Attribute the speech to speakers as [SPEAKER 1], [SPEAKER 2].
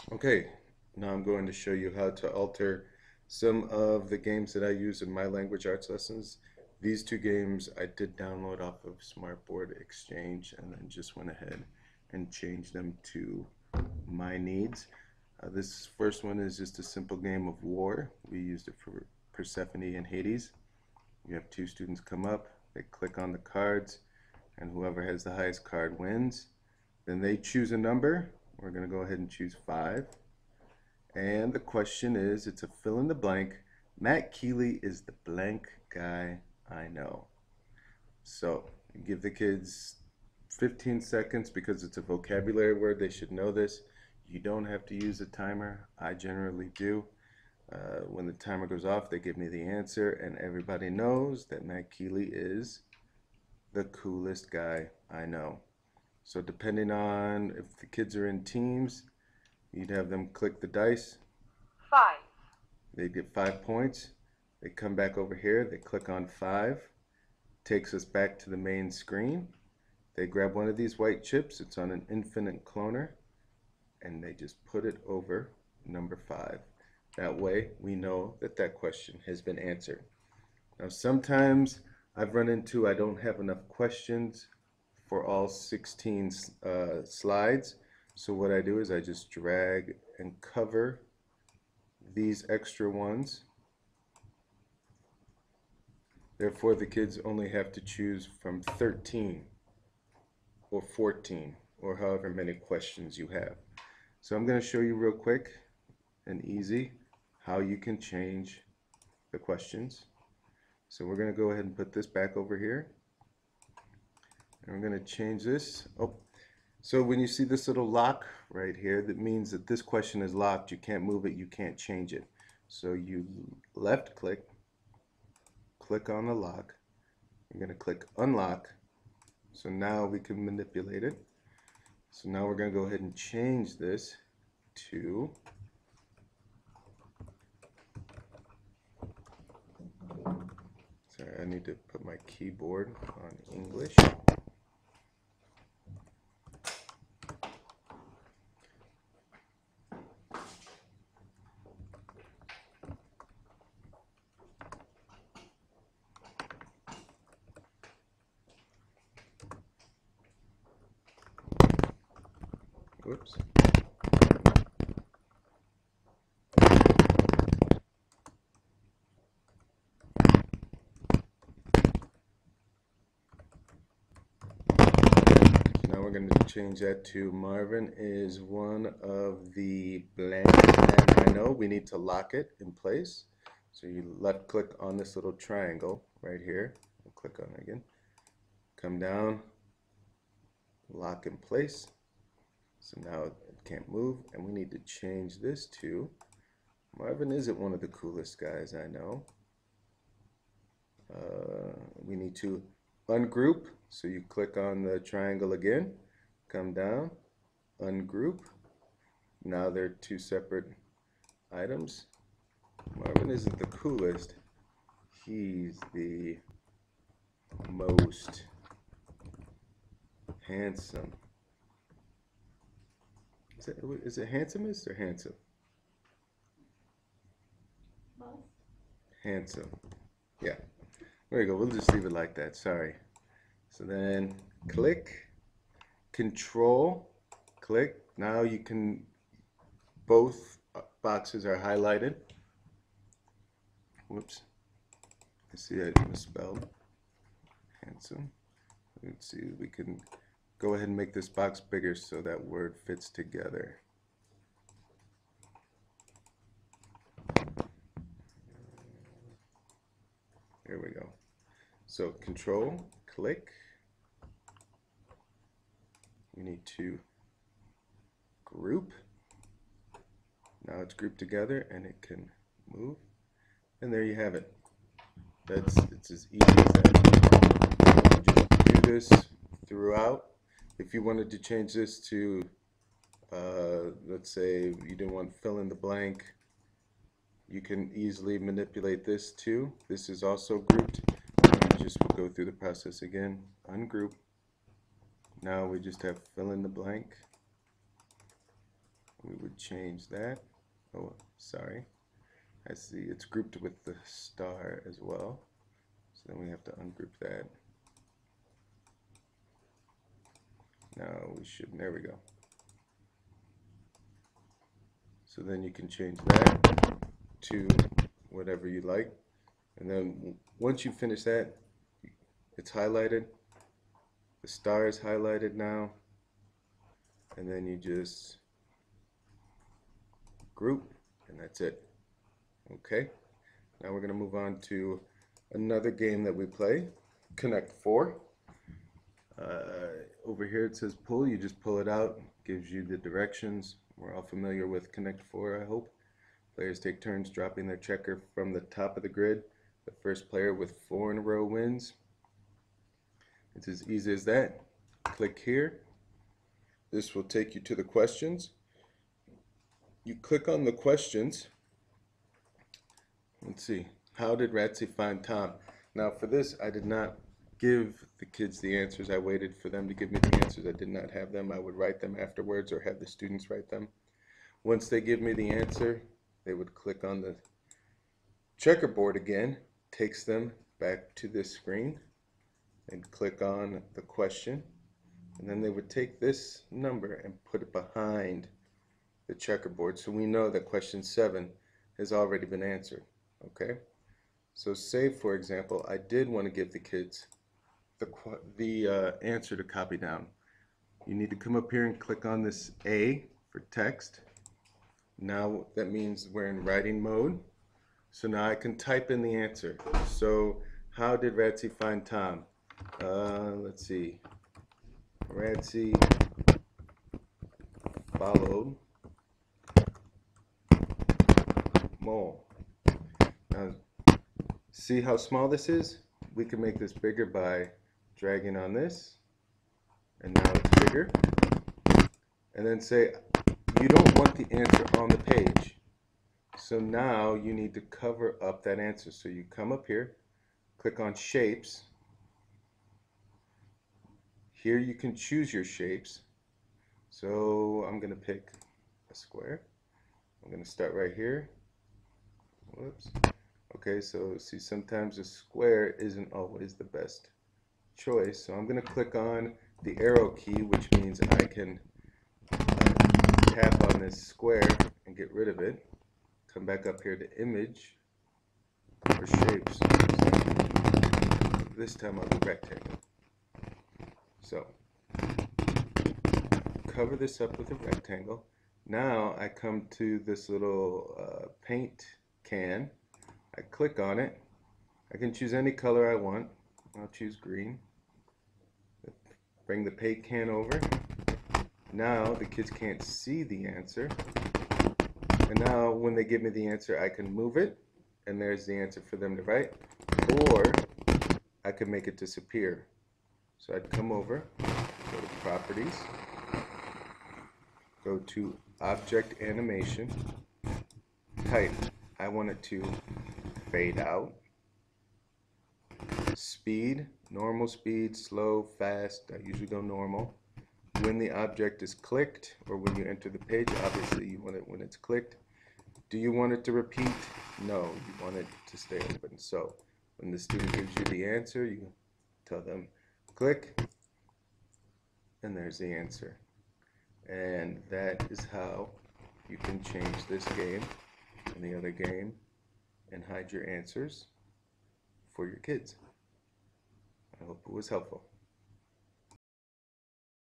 [SPEAKER 1] Okay, now I'm going to show you how to alter some of the games that I use in my language arts lessons. These two games I did download off of Smartboard Exchange and then just went ahead and changed them to my needs. This first one is just a simple game of war. We used it for Persephone and Hades. You have two students come up, they click on the cards, and whoever has the highest card wins. Then they choose a number. We're going to go ahead and choose 5. And the question is, it's a fill in the blank. Matt Keeley is the blank guy I know. So give the kids 15 seconds because it's a vocabulary word. They should know this. You don't have to use a timer. I generally do. When the timer goes off, they give me the answer, and everybody knows that Matt Keeley is the coolest guy I know. So depending on if the kids are in teams, you'd have them click the dice.
[SPEAKER 2] 5.
[SPEAKER 1] They get 5 points. They come back over here. They click on 5. Takes us back to the main screen. They grab one of these white chips. It's on an infinite cloner. And they just put it over number 5. That way we know that that question has been answered. Now sometimes I've run into I don't have enough questions for all 16 slides. So what I do is I just drag and cover these extra ones. Therefore, the kids only have to choose from 13 or 14 or however many questions you have. So I'm going to show you real quick and easy how you can change the questions. So we're going to go ahead and put this back over here. And we're going to change this. Oh, so when you see this little lock right here, that means that this question is locked. You can't move it, you can't change it. So you left click on the lock. You're going to click unlock. So now we can manipulate it. So now we're going to go ahead and change this to sorry, I need to put my keyboard on English. Whoops. Now we're going to change that to Marvin is one of the blank men I know. We need to lock it in place. So you left click on this little triangle right here. Click on it again. Come down, lock in place. So now it can't move, and we need to change this to Marvin isn't one of the coolest guys I know. We need to ungroup, so you click on the triangle again, come down, ungroup. Now they're two separate items. Marvin isn't the coolest, he's the most handsome. Is it handsomest or handsome?
[SPEAKER 2] Most.
[SPEAKER 1] Handsome. Yeah. There you go. We'll just leave it like that. Sorry. So then click, control, click. Now you can, both boxes are highlighted. Whoops. I see I misspelled. Handsome. Let's see, we can go ahead and make this box bigger so that word fits together. There we go. So control, click. We need to group. Now it's grouped together and it can move. And there you have it. It's as easy as that. Just do this throughout. If you wanted to change this to, let's say you didn't want fill in the blank, you can easily manipulate this too. This is also grouped. We just will go through the process again. Ungroup. Now we just have fill in the blank. We would change that. Oh, sorry. I see it's grouped with the star as well. So then we have to ungroup that. Now we should, there we go. So then you can change that to whatever you like. And then once you finish that, it's highlighted. The star is highlighted now. And then you just group, and that's it. Okay, now we're going to move on to another game that we play, Connect 4. Over here it says pull. You just pull it out, gives you the directions. We're all familiar with Connect 4, I hope. Players take turns dropping their checker from the top of the grid. The first player with 4 in a row wins. It's as easy as that. Click here. This will take you to the questions. You click on the questions. Let's see. How did Ratsy find Tom? Now for this, I did not give the kids the answers. I waited for them to give me the answers. I did not have them. I would write them afterwards or have the students write them. Once they give me the answer, they would click on the checkerboard again, takes them back to this screen, and click on the question. And then they would take this number and put it behind the checkerboard, so we know that question 7 has already been answered. Okay, so say for example I did want to give the kids the answer to copy down. You need to come up here and click on this A for text. Now that means we're in writing mode, so now I can type in the answer. So how did Ratsy find Tom? Let's see. Ratsy followed Mole. Now, see how small this is? We can make this bigger by dragging on this, and now it's bigger. And then say you don't want the answer on the page, so now you need to cover up that answer. So you come up here, click on shapes. Here you can choose your shapes. So I'm going to pick a square. I'm going to start right here. Whoops. Okay, so see, sometimes a square isn't always the best choice. So I'm going to click on the arrow key, which means I can tap on this square and get rid of it. Come back up here to image or shapes. This time I'll do rectangle. So cover this up with a rectangle. Now I come to this little paint can. I click on it. I can choose any color I want. I'll choose green. Bring the paint can over. Now the kids can't see the answer. And now when they give me the answer, I can move it, and there's the answer for them to write. Or I can make it disappear. So I'd come over, go to Properties, go to Object Animation, type. I want it to fade out. Speed, normal speed, slow, fast. I usually go normal. When the object is clicked, or when you enter the page, obviously you want it when it's clicked. Do you want it to repeat? No, you want it to stay open. So when the student gives you the answer, you tell them click, and there's the answer. And that is how you can change this game and the other game and hide your answers for your kids. I hope it was helpful.